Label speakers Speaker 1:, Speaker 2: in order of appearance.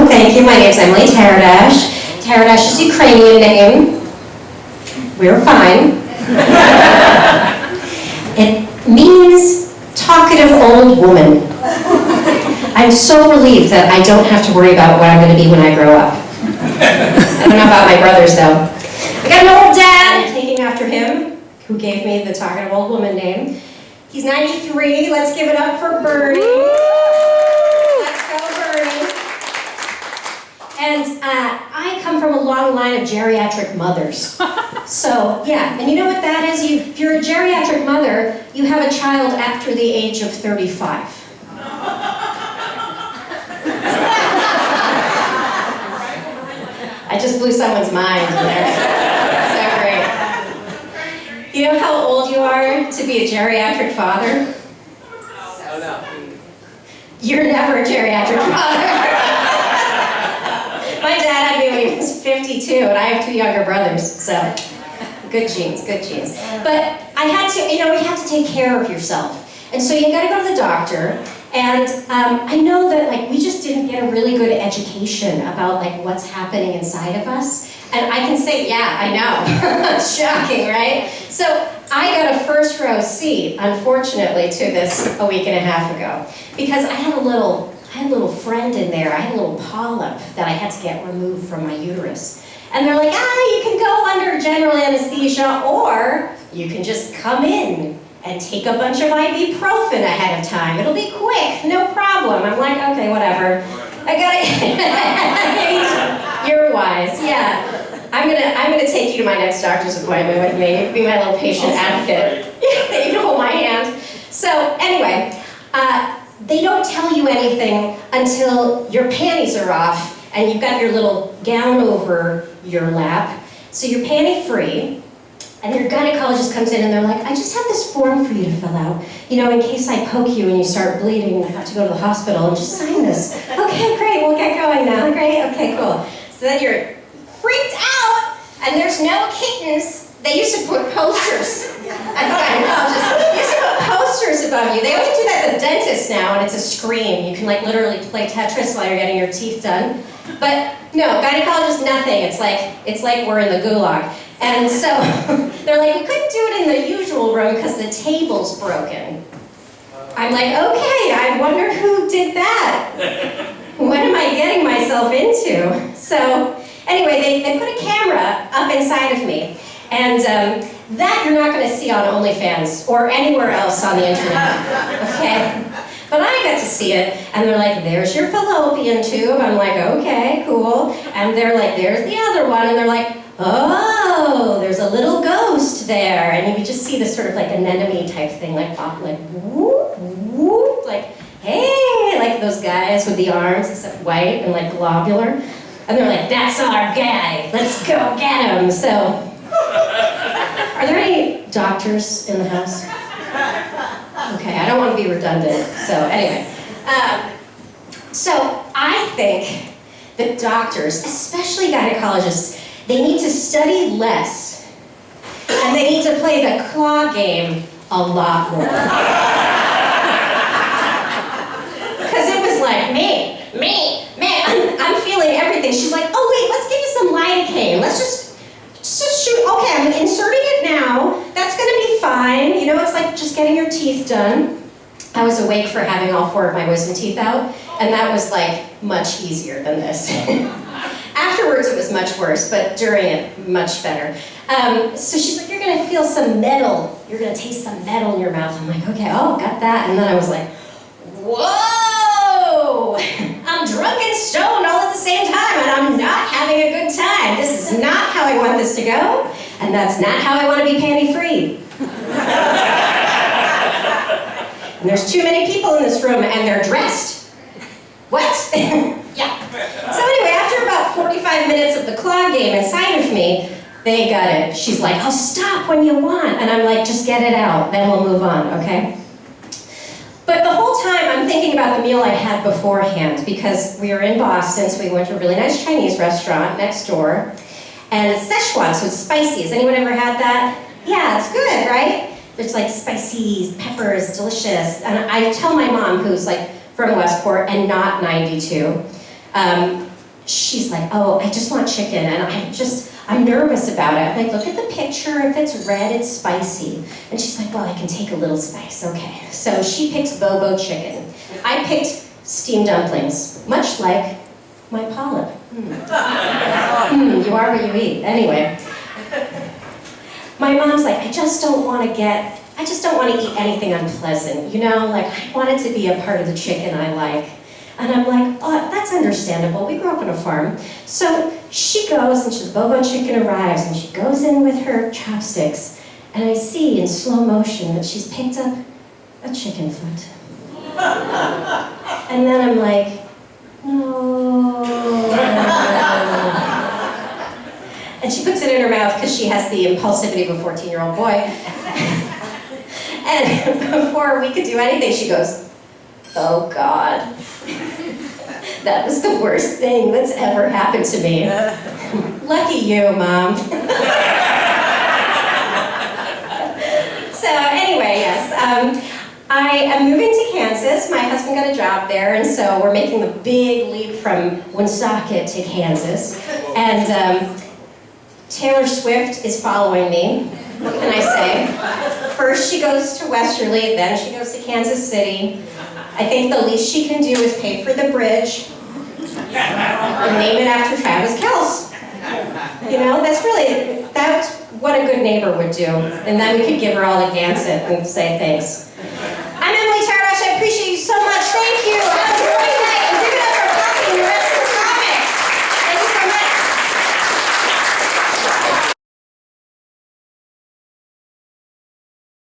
Speaker 1: Thank you. My name's Emily Taradash. Taradash is a Ukrainian name. We're fine. It means talkative old woman. I'm so relieved that I don't have to worry about what I'm going to be when I grow up. I don't know about my brothers, though. I got an old dad, taking after him, who gave me the talkative old woman name. He's 93. Let's give it up for Bernie. Let's go, Bernie. And I come from a long line of geriatric mothers. So, yeah, and you know what that is? If you're a geriatric mother, you have a child after the age of 35. I just blew someone's mind in there. So great. You know how old you are to be a geriatric father? Oh, no. You're never a geriatric father. My dad had me when he was 52, and I have 2 younger brothers, so good genes, good genes. But I had to, we have to take care of yourself. And so you gotta go to the doctor, and I know that we just didn't get a really good education about what's happening inside of us. And I can say, yeah, I know. Shocking, right? So I got a first row seat, unfortunately, to this a week and a half ago, because I had a little friend in there. I had a little polyp that I had to get removed from my uterus. And they're like, you can go under general anesthesia, or you can just come in and take a bunch of ibuprofen ahead of time. It'll be quick, no problem. I'm like, okay, whatever. I got it. You're wise, yeah. I'm gonna take you to my next doctor's appointment with me. Be my little patient advocate. You can hold my hand. So anyway, they don't tell you anything until your panties are off and you've got your little gown over your lap. So you're panty free. And your gynecologist comes in and they're like, I just have this form for you to fill out. In case I poke you and you start bleeding and have to go to the hospital, and just sign this. Okay, great, we'll get going now. Great, okay, cool. So then you're freaked out, and there's no kittens. They used to put posters. At the gynecologist. They used to put posters above you. They only do that at the dentist now, and it's a screen. You can literally play Tetris while you're getting your teeth done. But no, gynecologist, nothing. It's like we're in the gulag. And so they're like, we couldn't do it in the usual room because the table's broken. I'm like, okay, I wonder who did that. What am I getting myself into? So anyway, they put a camera up inside of me. And that you're not going to see on OnlyFans or anywhere else on the internet. Okay? But I got to see it, and they're like, there's your fallopian tube. I'm like, okay, cool. And they're like, there's the other one. And they're like, oh, there's a little ghost there. And you could just see this sort of anemone type thing, whoop, whoop, hey, like those guys with the arms, except white and globular. And they're like, that's our guy. Let's go get him. So, are there any doctors in the house? Okay, I don't want to be redundant. So anyway, so I think that doctors, especially gynecologists, they need to study less, and they need to play the claw game a lot more. Because it was like, man, I'm feeling everything. She's like, oh wait, let's give you some lidocaine. Let's just shoot. Okay, I'm inserting it now. That's gonna be fine. It's like just getting your teeth done. I was awake for having all 4 of my wisdom teeth out, and that was much easier than this. Afterwards, it was much worse, but during it, much better. So she's like, you're going to feel some metal. You're going to taste some metal in your mouth. I'm like, okay, got that. And then I was like, whoa! I'm drunk and stoned all at the same time, and I'm not having a good time. This is not how I want this to go, and that's not how I want to be panty-free. And there's too many people in this room, and they're dressed. What? Yeah. So anyway, after about 45 minutes of the claw game inside of me, they got it. She's like, oh, stop when you want. And I'm like, just get it out, then we'll move on, okay? But the whole time, I'm thinking about the meal I had beforehand, because we were in Boston, so we went to a really nice Chinese restaurant next door. And it's Szechuan, so it's spicy. Has anyone ever had that? Yeah, it's good, right? There's spicy peppers, delicious. And I tell my mom, who's from Westport and not 92, she's like, oh, I just want chicken, and I'm nervous about it. I'm like, look at the picture, if it's red, it's spicy. And she's like, well, I can take a little spice, okay. So she picks Bobo chicken. I picked steamed dumplings, much like my polyp. You are what you eat. Anyway, my mom's like, I just don't want to eat anything unpleasant, you know? Like, I want it to be a part of the chicken I like. And I'm like, oh, that's understandable. We grew up on a farm. So she goes, and the Bobo chicken arrives, and she goes in with her chopsticks, and I see in slow motion that she's picked up a chicken foot. And then I'm like, no. And she puts it in her mouth because she has the impulsivity of a 14-year-old boy. And before we could do anything, she goes, oh God. That was the worst thing that's ever happened to me. Lucky you, Mom. So anyway, yes. I am moving to Kansas. My husband got a job there, and so we're making the big leap from Woonsocket to Kansas. And Taylor Swift is following me. What can I say? First she goes to Westerly, then she goes to Kansas City. I think the least she can do is pay for the bridge and name it after Travis Kelce. You know, that's what a good neighbor would do. And then we could give her all the Gansett and say thanks.